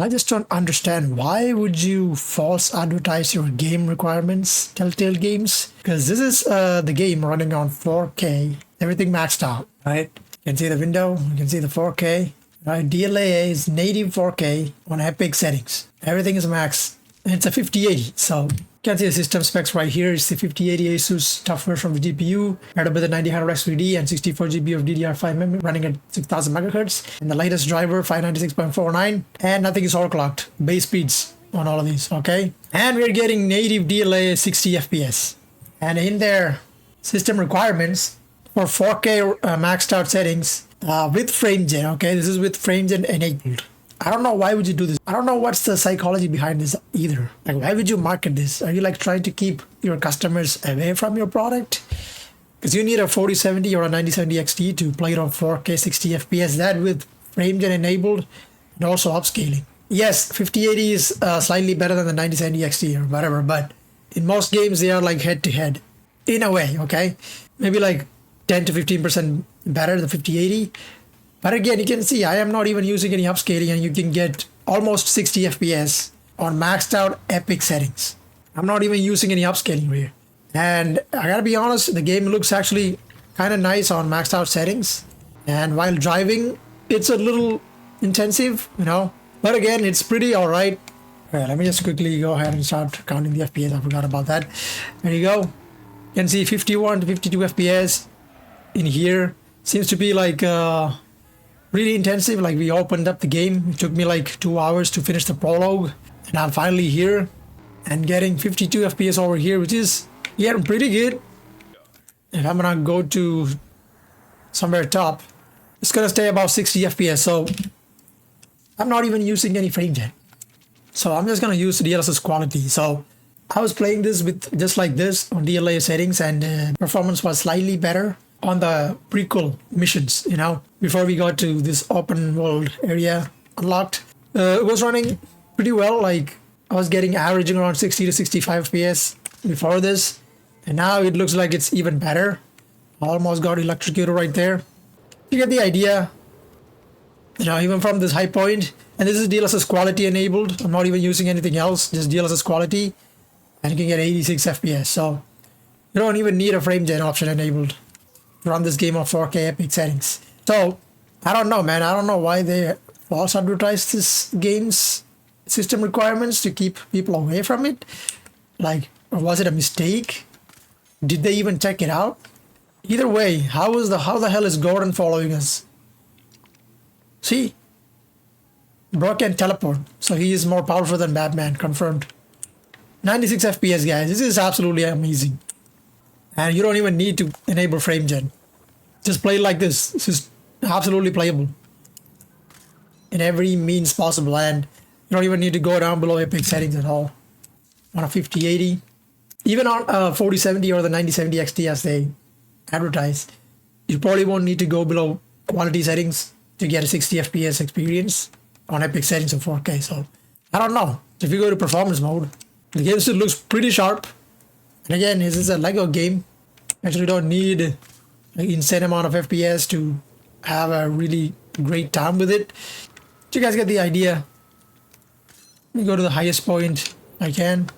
I just don't understand, why would you false advertise your game requirements, Telltale Games? Because this is the game running on 4K, everything maxed out, right? You can see the window, you can see the 4K, right? DLAA is native 4K on Epic settings. Everything is max, and it's a 5080, so you can see the system specs right here. It's the 5080 ASUS Tuf version of the GPU, paired up with a 9000 X3D and 64 GB of DDR5 memory running at 6000 MHz. And the latest driver, 596.49, and nothing is overclocked. Base speeds on all of these, okay? And we're getting native DLAA 60 FPS. And in their system requirements for 4K maxed out settings with frame gen, okay? This is with frame gen enabled. I don't know why would you do this. I don't know what's the psychology behind this either. Like, why would you market this? Are you like trying to keep your customers away from your product? Because you need a 4070 or a 9070 XT to play it on 4K 60 FPS. That with frame gen enabled and also upscaling. Yes, 5080 is slightly better than the 9070 XT or whatever, but in most games they are like head to head in a way, okay? Maybe like 10 to 15% better than 5080. But again, you can see I am not even using any upscaling, and you can get almost 60 FPS on maxed out Epic settings. I'm not even using any upscaling here. And I gotta be honest, the game looks actually kind of nice on maxed out settings. And while driving, it's a little intensive, you know. But again, it's pretty alright. Alright, let me just quickly go ahead and start counting the FPS. I forgot about that. There you go. You can see 51 to 52 FPS in here. Seems to be like really intensive. Like, we opened up the game, it took me like 2 hours to finish the prologue, and I'm finally here and getting 52 FPS over here, which is pretty good. If I'm gonna go to somewhere top, it's gonna stay about 60 FPS. So I'm not even using any frame gen, so I'm just gonna use DLSS quality. So I was playing this with just like this on DLAA settings, and performance was slightly better on the prequel missions, you know, before we got to this open world area unlocked. It was running pretty well. Like, I was getting averaging around 60 to 65 FPS before this, and now it looks like it's even better. Almost got electrocuted right there. You get the idea, you know, even from this high point. And this is DLSS quality enabled. I'm not even using anything else, just DLSS quality, and you can get 86 FPS. So you don't even need a frame gen option enabled. Run this game on 4K Epic settings. So I don't know, man. I don't know why they false advertise this game's system requirements to keep people away from it. Like, or was it a mistake? Did they even check it out? Either way, how the hell is Gordon following us? See, Bro can teleport, so he is more powerful than Batman. Confirmed. 96 FPS, guys. This is absolutely amazing. And you don't even need to enable frame gen. Just play like this. This is absolutely playable in every means possible, and you don't even need to go down below Epic settings at all. On a 5080, even on a 4070 or the 9070 XT as they advertise, you probably won't need to go below quality settings to get a 60 FPS experience on Epic settings of 4K. So I don't know. If you go to performance mode, the game still looks pretty sharp. And again, this is a Lego game. Actually don't need an insane amount of FPS to have a really great time with it. But you guys get the idea. Let me go to the highest point I can.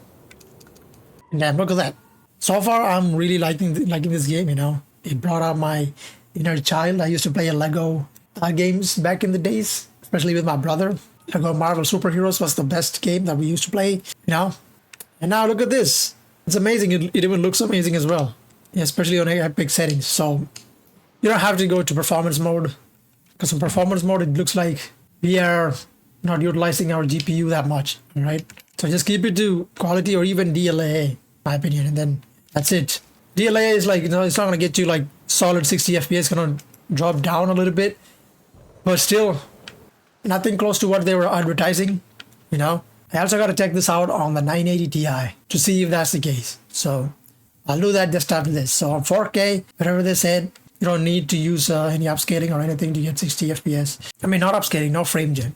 And damn, look at that. So far, I'm really liking this game, you know. It brought out my inner child. I used to play Lego games back in the days, especially with my brother. Lego Marvel Superheroes was the best game that we used to play, you know. And now look at this. It's amazing. It even looks amazing as well, especially on Epic settings. So you don't have to go to performance mode, because in performance mode, it looks like we are not utilizing our GPU that much, all right? So just keep it to quality or even DLAA, in my opinion, and then that's it. DLAA is like, you know, it's not going to get you like solid 60 FPS. It's going to drop down a little bit, but still nothing close to what they were advertising, you know. I also got to check this out on the 980 Ti to see if that's the case. So I'll do that just after this. So on 4K, whatever they said, you don't need to use any upscaling or anything to get 60 FPS. I mean, not upscaling, no frame gen.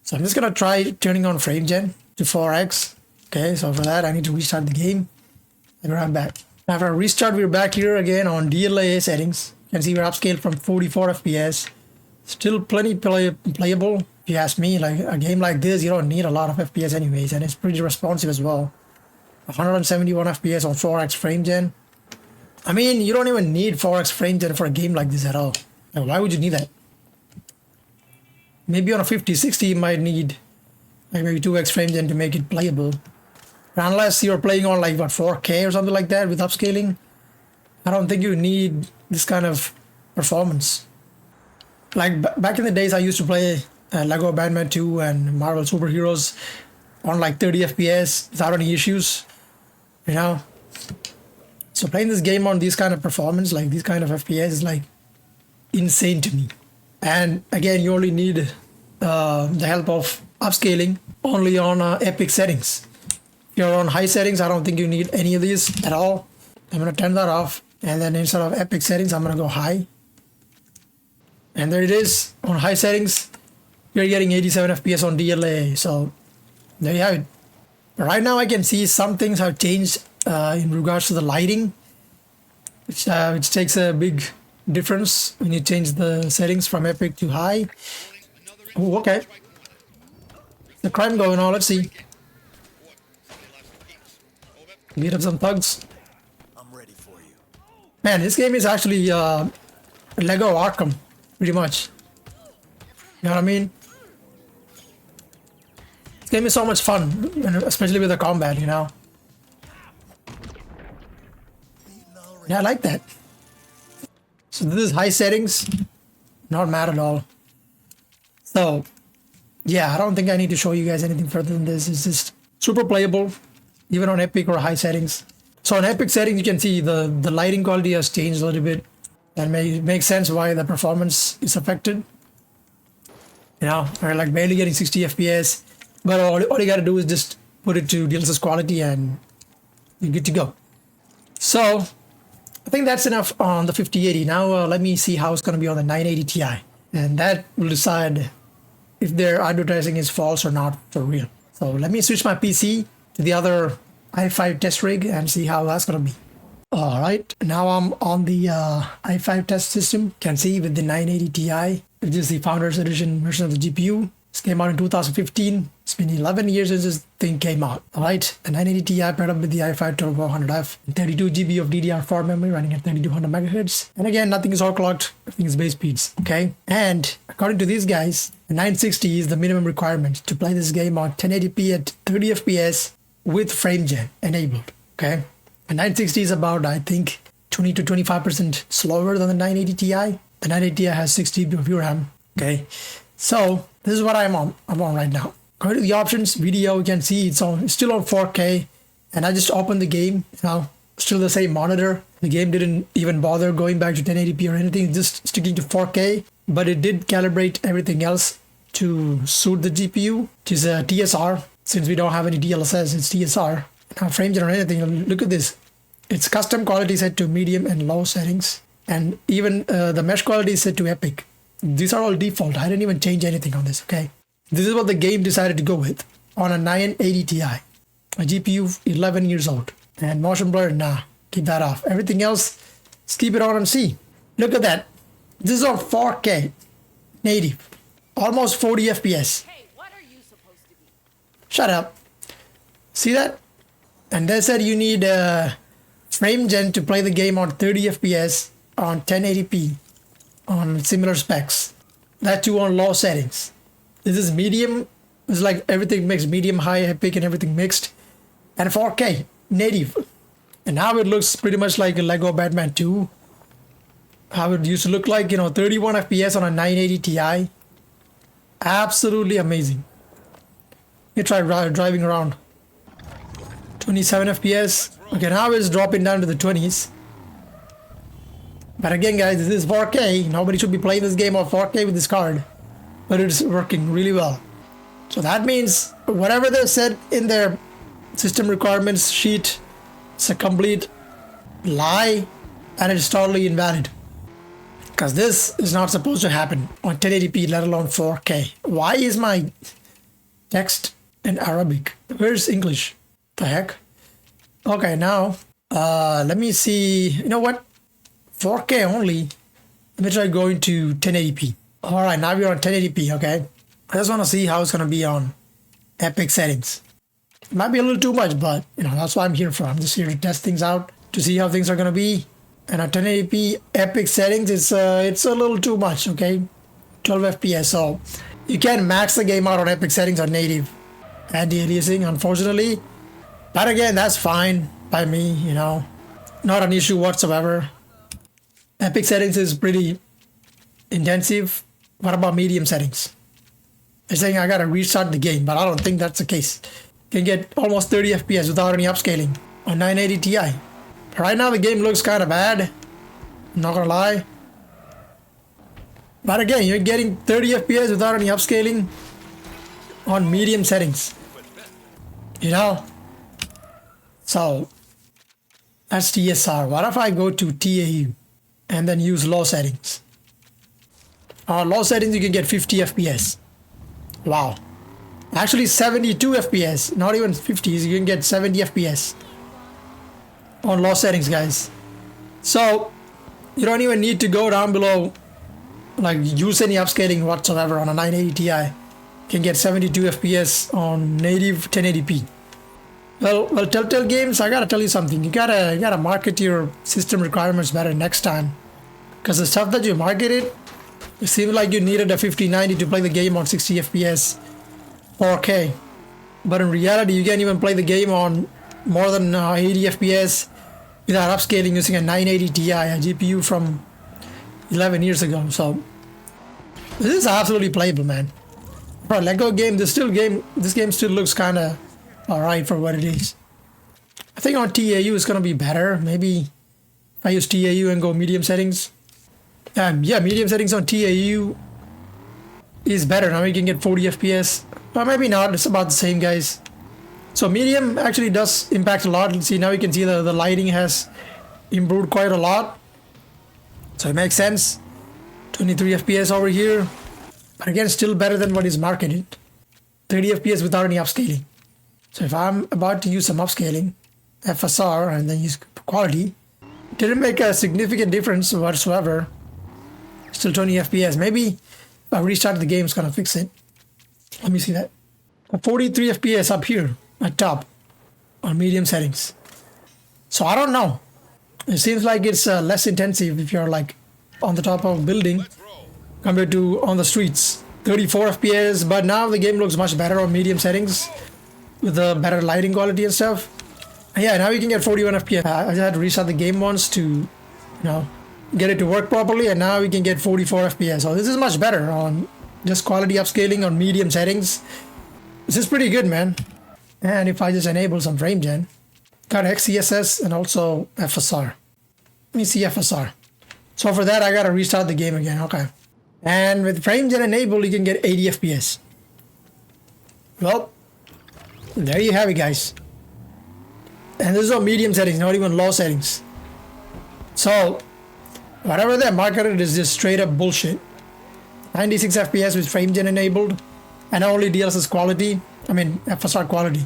So I'm just going to try turning on frame gen to 4x. Okay, so for that, I need to restart the game. And I'm back. After a restart, we're back here again on DLAA settings. You can see we're upscaled from 44 FPS. Still plenty playable. If you ask me, like a game like this, you don't need a lot of FPS anyways, and it's pretty responsive as well. 171 FPS on 4x frame gen. I mean, you don't even need 4x frame gen for a game like this at all. Like, why would you need that? Maybe on a 5060 you might need like maybe 2x frame gen to make it playable. But unless you're playing on like what 4K or something like that with upscaling, I don't think you need this kind of performance. Like back in the days, I used to play Lego Batman 2 and Marvel Superheroes on like 30 FPS without any issues, you know. So playing this game on these kind of performance, like these kind of FPS, is like insane to me. And again, you only need the help of upscaling only on epic settings. If you're on high settings, I don't think you need any of these at all. I'm gonna turn that off, and then instead of epic settings, I'm gonna go high. And there it is. On high settings, you're getting 87 FPS on DLAA. So there you have it. Right now I can see some things have changed in regards to the lighting, which takes a big difference when you change the settings from epic to high. Oh, okay. The crime going on, let's see. Beat up some thugs. Man, this game is actually Lego Arkham, pretty much. You know what I mean? This game is so much fun, especially with the combat, you know? Yeah, I like that. So this is high settings. Not mad at all. So, yeah, I don't think I need to show you guys anything further than this. It's just super playable, even on epic or high settings. So on epic settings, you can see the lighting quality has changed a little bit. And makes sense why the performance is affected. You know, we're like barely getting 60 FPS. But all you gotta do is just put it to DLSS quality and you're good to go. So, I think that's enough on the 5080. Now let me see how it's gonna be on the 980 Ti. And that will decide if their advertising is false or not for real. So let me switch my PC to the other i5 test rig and see how that's gonna be. Alright, now I'm on the i5 test system. You can see with the 980 Ti, which is the Founders Edition version of the GPU. This came out in 2015. It's been 11 years since this thing came out. Alright, the 980 Ti paired up with the i5 Turbo 100F and 32 GB of DDR4 memory running at 3200 MHz. And again, nothing is overclocked, everything is base speeds. Okay, and according to these guys, the 960 is the minimum requirement to play this game on 1080p at 30 FPS with frame gen enabled. Okay, and 960 is about, I think, 20 to 25% slower than the 980 Ti. The 980 Ti has 6 GB of VRAM. Okay, so this is what I'm on right now. Go to the options, video, you can see it's still on 4K, and I just opened the game, you know, still the same monitor. The game didn't even bother going back to 1080p or anything, just sticking to 4K, but it did calibrate everything else to suit the GPU, which is a TSR. Since we don't have any DLSS, it's TSR. Now frame gen or anything, look at this. It's custom quality set to medium and low settings, and even the mesh quality is set to epic. These are all default. I didn't even change anything on this, okay? This is what the game decided to go with on a 980 Ti. A GPU 11 years old. And motion blur, nah, keep that off. Everything else, just keep it on and see. Look at that. This is on 4K, native, almost 40 FPS. Hey, what are you supposed to be? Shut up. See that? And they said you need frame gen to play the game on 30 FPS on 1080p on similar specs. That too on low settings. This is medium. It's like everything mixed, medium, high, epic, and everything mixed. And 4K, native. And now it looks pretty much like a Lego Batman 2. How it used to look like, you know, 31 FPS on a 980 Ti. Absolutely amazing. You try driving around. 27 FPS. Okay, now it's dropping down to the 20s. But again, guys, this is 4K. Nobody should be playing this game on 4K with this card. But it's working really well. So that means whatever they said in their system requirements sheet, it's a complete lie and it's totally invalid. Because this is not supposed to happen on 1080p, let alone 4K. Why is my text in Arabic? Where's English? The heck? Okay, now let me see. You know what? 4K only. Let me try going to 1080p. Alright, now we're on 1080p, okay? I just want to see how it's going to be on epic settings. It might be a little too much, but you know, that's what I'm here for. I'm just here to test things out, to see how things are going to be. And at 1080p epic settings, it's a little too much, okay? 12 FPS, so you can't max the game out on epic settings or native anti-aliasing, unfortunately. But again, that's fine by me, you know. Not an issue whatsoever. Epic settings is pretty intensive. What about medium settings? They're saying I gotta restart the game, but I don't think that's the case. Can get almost 30 FPS without any upscaling on 980 Ti. Right now the game looks kind of bad, I'm not gonna lie. But again, you're getting 30 FPS without any upscaling on medium settings. You know? So, that's TSR. What if I go to TAAU and then use low settings? On low settings, you can get 50 FPS. Wow. Actually, 72 FPS. Not even 50. You can get 70 FPS on low settings, guys. So, you don't even need to go down below, like, use any upscaling whatsoever on a 980 Ti. You can get 72 FPS on native 1080p. Well, Telltale Games, I gotta tell you something. You gotta market your system requirements better next time. Because the stuff that you marketed, it seemed like you needed a 5090 to play the game on 60 FPS, 4K. But in reality, you can't even play the game on more than 80 FPS without upscaling using a 980 Ti, a GPU from 11 years ago. So this is absolutely playable, man. For a Lego game, this game still looks kind of alright for what it is. I think on TAAU it's gonna be better. Maybe if I use TAAU and go medium settings. Yeah, medium settings on TAAU is better. Now we can get 40 FPS. But maybe not. It's about the same, guys. So medium actually does impact a lot. See, now you can see the lighting has improved quite a lot. So it makes sense. 23 FPS over here. But again, still better than what is marketed. 30 FPS without any upscaling. So if I'm about to use some upscaling, FSR, and then use quality, it didn't make a significant difference whatsoever. Still 20 FPS. Maybe if I restart the game, it's gonna fix it. Let me see that. 43 FPS up here at top on medium settings. So I don't know. It seems like it's less intensive if you're like on the top of a building compared to on the streets. 34 FPS, but now the game looks much better on medium settings with the better lighting quality and stuff. And yeah, now you can get 41 FPS. I just had to restart the game once to, you know, get it to work properly, and now we can get 44 FPS. So this is much better on just quality upscaling on medium settings. This is pretty good, man. And if I just enable some frame gen, got XeSS and also FSR. Let me see FSR. So for that, I gotta restart the game again. Okay. And with frame gen enabled, you can get 80 FPS. Well, there you have it, guys. And this is on medium settings, not even low settings. So whatever they marketed is just straight up bullshit. 96 FPS with frame gen enabled and only DLSS quality. I mean FSR quality.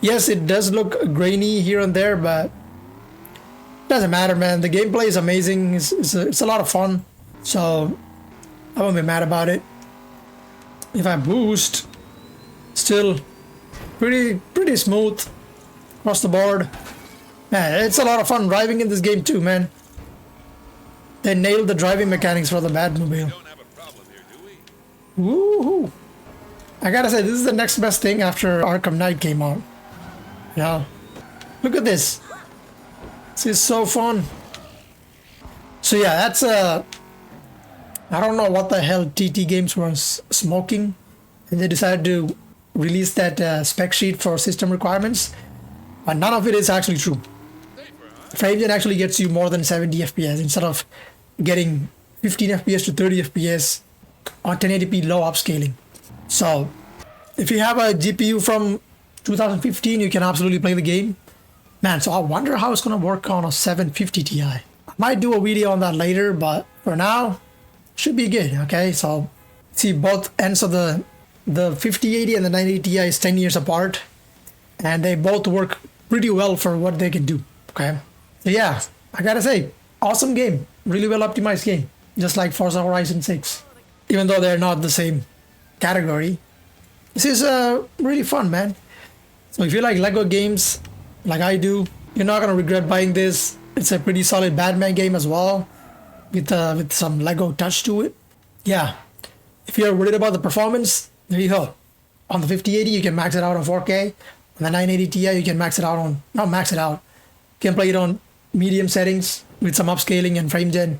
Yes, it does look grainy here and there, but it doesn't matter, man. The gameplay is amazing. It's a lot of fun. So I won't be mad about it. If I boost, still pretty smooth across the board. Man, it's a lot of fun driving in this game too, man. They nailed the driving mechanics for the Batmobile. Woohoo! I gotta say, this is the next best thing after Arkham Knight came out. Yeah. Look at this. This is so fun. So yeah, that's I don't know what the hell TT Games was smoking, and they decided to release that spec sheet for system requirements, but none of it is actually true. FrameGen actually gets you more than 70 FPS instead of getting 15 FPS to 30 FPS on 1080p low upscaling. So if you have a GPU from 2015, you can absolutely play the game. Man, so I wonder how it's gonna work on a 750 Ti. I might do a video on that later, but for now, should be good. Okay, so see both ends of the 5080 and the 980 Ti is 10 years apart, and they both work pretty well for what they can do. Okay, so yeah, I gotta say, awesome game, really well optimized game, just like Forza Horizon 6, even though they're not the same category. This is really fun, man. So if you like Lego games, like I do, you're not gonna regret buying this. It's a pretty solid Batman game as well, with some Lego touch to it. Yeah, if you're worried about the performance, there you go. On the 5080, you can max it out on 4K. On the 980 Ti, you can max it out on, not max it out, you can play it on medium settings with some upscaling and frame gen. You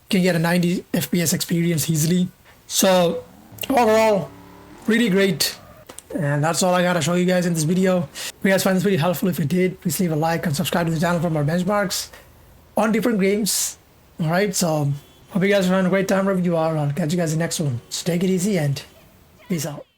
can get a 90 FPS experience easily. So overall, really great. And that's all I gotta show you guys in this video. If you guys find this video helpful, if you did, please leave a like and subscribe to the channel for more benchmarks on different games. Alright, so hope you guys are having a great time wherever you are. I'll catch you guys in the next one. So take it easy and peace out.